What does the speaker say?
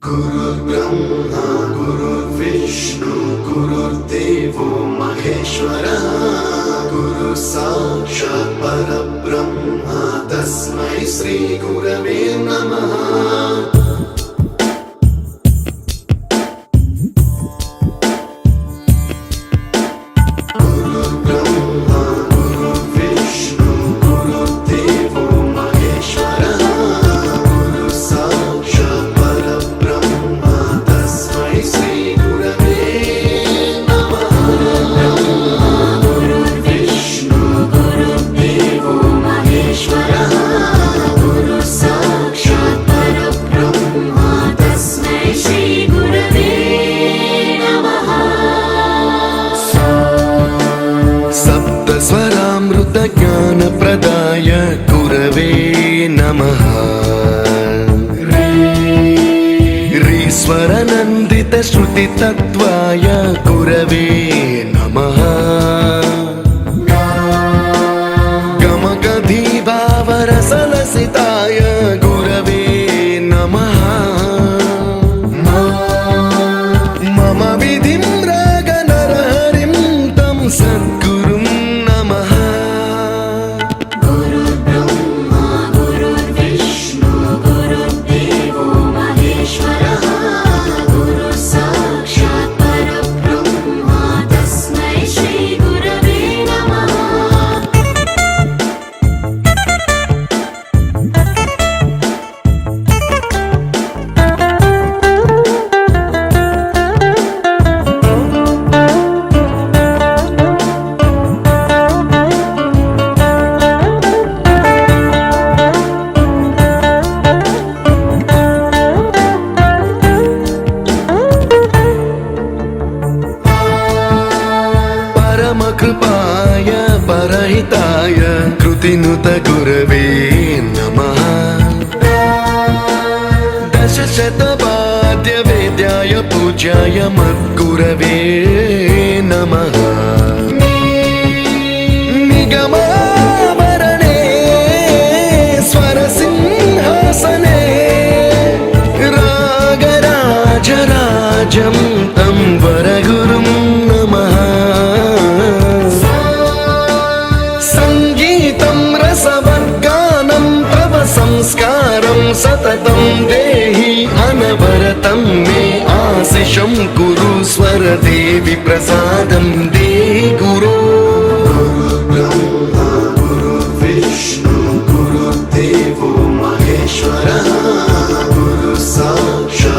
गुरुर्ब्रह्मा गुरुर्विष्णु गुरुर्देवो महेश्वरः गुरु साक्षात् परब्रह्म तस्मै श्री गुरवे नमः। स्वरामृत ज्ञान प्रदाय गुरवे नमः। ऋस्वर नन्दित श्रुति तत्वाय गुरवे नमः। गमगधी भावरसलसिताय गुरवे नमः। मम विधिं रागनरहरिं तं सद्गुरुं कृपाय परहिताय कृतिनुत गुरवे नमः। दशशतवाद्य वेद्याय पूज्याय मद्गुरवे नमः। निगमावरणे स्वरसिंहासने रागराजराजं तं वरगुरुं नमः। संस्कारं सततं देहि अनवरतं मे आशिषं कुरु स्वरदेवि प्रसादं देहि गुरो। गुरुर्ब्रह्मा गुरुर्विष्णु गुरुर्देवो महेश्वरः गुरु साक्षात्